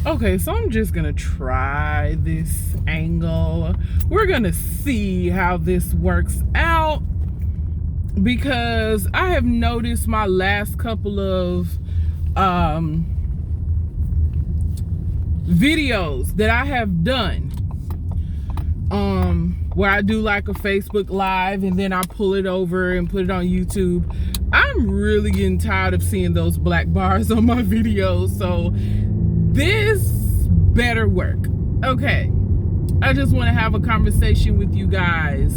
Okay, so I'm just gonna try this angle. We're gonna see how this works out, because I have noticed my last couple of videos that I have done, where I do like a Facebook Live and then I pull it over and put it on YouTube. I'm really getting tired of seeing those black bars on my videos, so this better work. Okay, I just want to have a conversation with you guys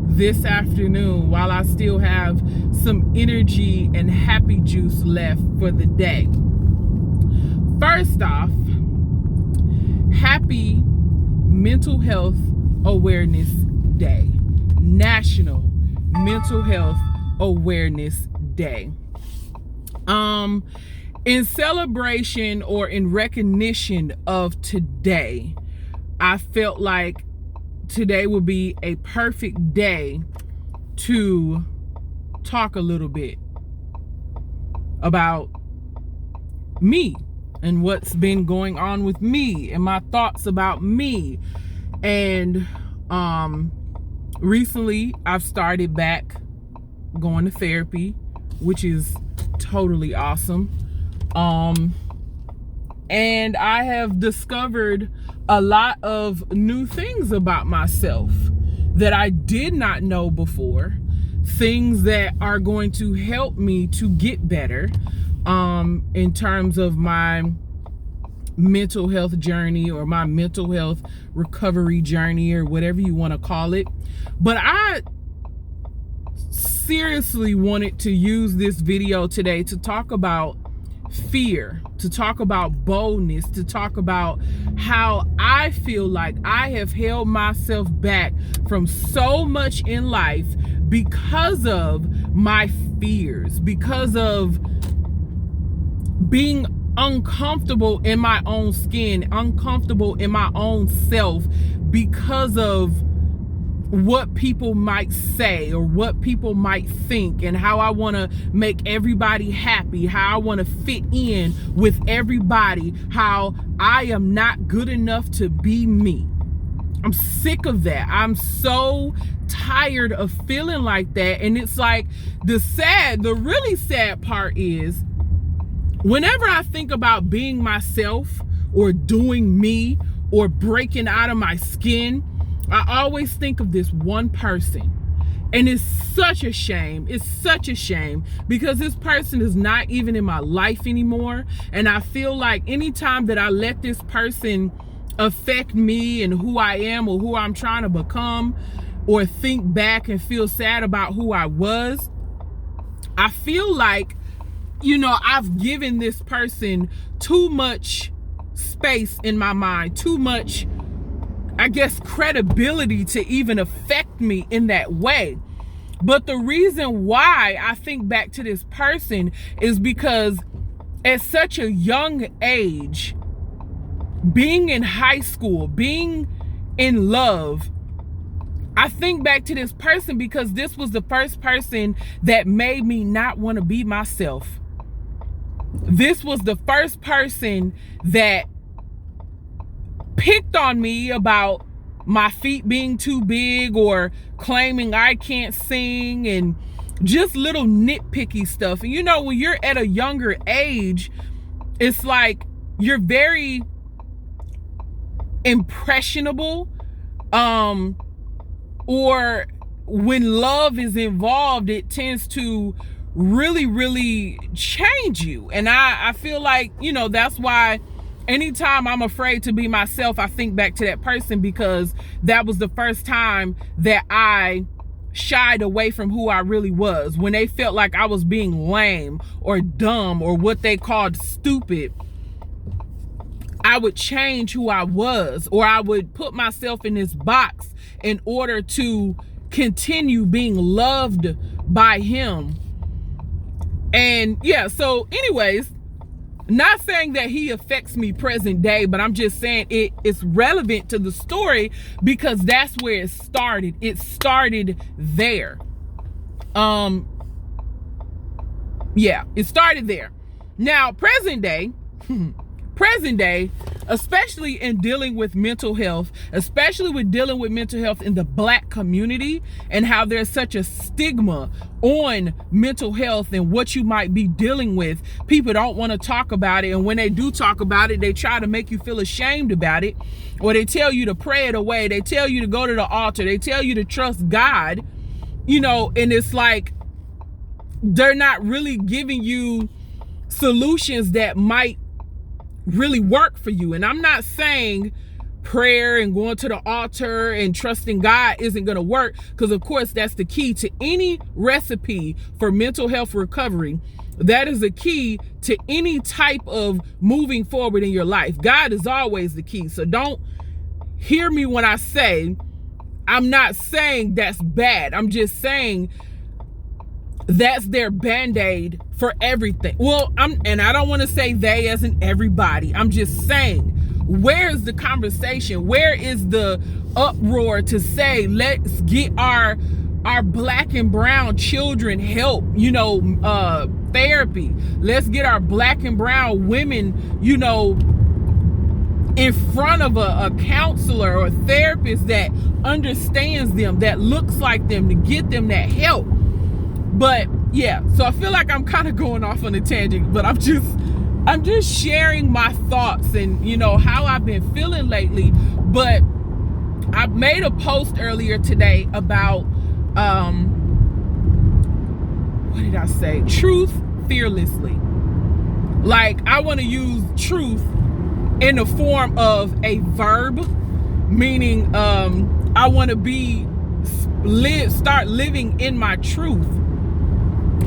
this afternoon while I still have some energy and happy juice left for the day. First off, happy Mental Health Awareness Day. National Mental Health Awareness Day. In celebration or in recognition of today, I felt like today would be a perfect day to talk a little bit about me and what's been going on with me and my thoughts about me. And recently I've started back going to therapy, which is totally awesome. And I have discovered a lot of new things about myself that I did not know before, things that are going to help me to get better in terms of my mental health journey or my mental health recovery journey or whatever you want to call it. But I seriously wanted to use this video today to talk about fear, to talk about boldness, to talk about how I feel like I have held myself back from so much in life because of my fears, because of being uncomfortable in my own skin, uncomfortable in my own self, because of what people might say or what people might think, and how I want to make everybody happy, how I want to fit in with everybody, how I am not good enough to be me. I'm sick of that. I'm so tired of feeling like that. And it's like the really sad part is, whenever I think about being myself or doing me or breaking out of my skin, I always think of this one person. And it's such a shame. It's such a shame, because this person is not even in my life anymore. And I feel like anytime that I let this person affect me and who I am or who I'm trying to become, or think back and feel sad about who I was, I feel like, I've given this person too much space in my mind, too much, I guess, credibility to even affect me in that way. But the reason why I think back to this person is because at such a young age, being in high school, being in love, I think back to this person because this was the first person that made me not want to be myself. This was the first person that picked on me about my feet being too big or claiming I can't sing and just little nitpicky stuff. And when you're at a younger age, it's like you're very impressionable, or when love is involved, it tends to really, really change you. And I feel like, that's why anytime I'm afraid to be myself, I think back to that person, because that was the first time that I shied away from who I really was. When they felt like I was being lame or dumb or what they called stupid, I would change who I was, or I would put myself in this box in order to continue being loved by him. And yeah, so anyways, not saying that he affects me present day, but I'm just saying it's relevant to the story because that's where it started. It started there. Yeah, it started there. Now, present day, especially in dealing with mental health, especially with dealing with mental health in the Black community, and how there's such a stigma on mental health and what you might be dealing with. People don't want to talk about it, and when they do talk about it, they try to make you feel ashamed about it, or they tell you to pray it away, they tell you to go to the altar, they tell you to trust God, you know, and it's like they're not really giving you solutions that might really work for you. And I'm not saying prayer and going to the altar and trusting God isn't going to work, because of course that's the key to any recipe for mental health recovery. That is the key to any type of moving forward in your life. God is always the key. So don't hear me when I say, I'm not saying that's bad. I'm just saying that's their band-aid for everything. Well, and I don't want to say they as in everybody. I'm just saying, where's the conversation? Where is the uproar to say, let's get our Black and brown children help, you know, therapy. Let's get our Black and brown women, you know, in front of a counselor or a therapist that understands them, that looks like them, to get them that help. But yeah, so I feel like I'm kind of going off on a tangent, but I'm just sharing my thoughts and, you know, how I've been feeling lately. But I made a post earlier today about what did I say? Truth fearlessly. Like, I want to use truth in the form of a verb, meaning I want to start living in my truth.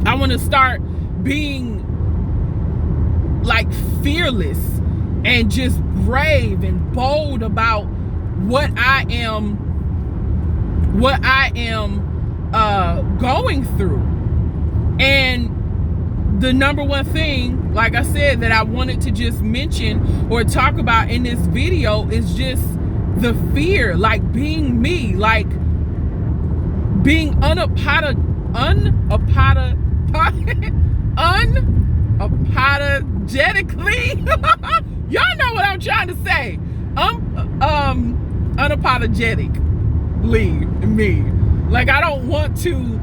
I want to start being like fearless and just brave and bold about what I am going through. And the number one thing, like I said, that I wanted to just mention or talk about in this video is just the fear, like being me, like being unapologetically y'all know what I'm trying to say, unapologetically me. Like, I don't want to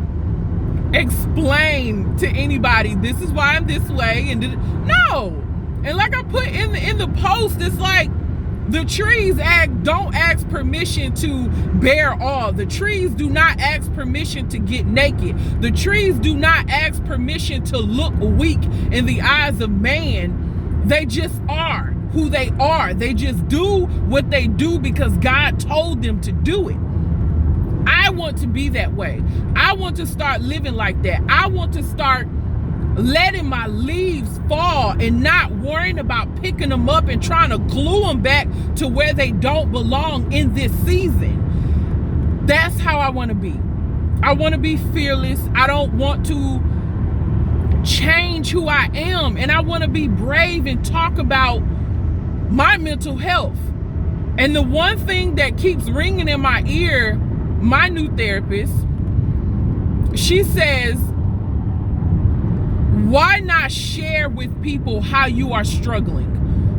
explain to anybody this is why I'm this way, and no. And like I put in the post, it's like the trees don't ask permission to bear all. The trees do not ask permission to get naked. The trees do not ask permission to look weak in the eyes of man. They just are who they are. They just do what they do because God told them to do it. I want to be that way. I want to start living like that. I want to start letting my leaves fall and not worrying about picking them up and trying to glue them back to where they don't belong in this season. That's how I want to be. I want to be fearless. I don't want to change who I am, and I want to be brave and talk about my mental health. And the one thing that keeps ringing in my ear, my new therapist, she says, why not share with people how you are struggling?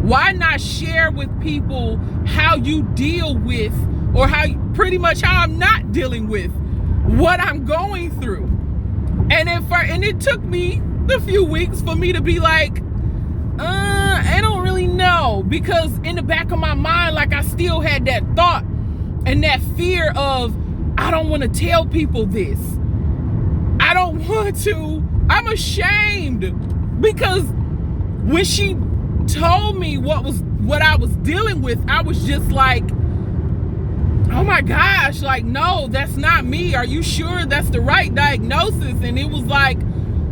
Why not share with people how you deal with, or pretty much how I'm not dealing with what I'm going through? And it took me a few weeks for me to be like, I don't really know, because in the back of my mind, like, I still had that thought and that fear of, I don't want to tell people this. I don't want to. I'm ashamed, because when she told me what I was dealing with, I was just like, oh my gosh, like, no, that's not me. Are you sure that's the right diagnosis? And it was like,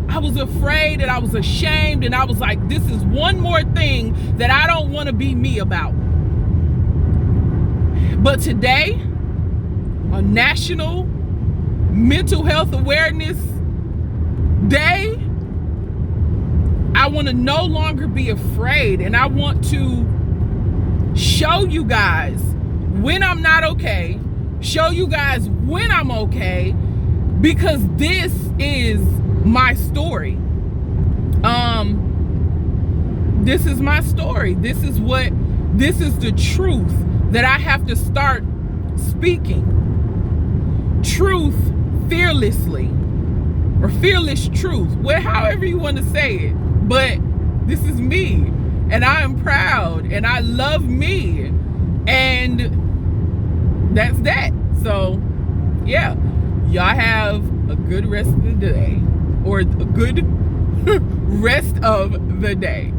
I was afraid and I was ashamed, and I was like, this is one more thing that I don't want to be me about. But today, on National Mental Health Awareness Day, I want to no longer be afraid, and I want to show you guys when I'm not okay, show you guys when I'm okay, because this is my story. This is my story. This is what This is the truth that I have to start speaking. Truth fearlessly, or fearless truth, however you want to say it. But this is me, and I am proud, and I love me, and that's that. So yeah, y'all have a good rest of the day, or a good rest of the day.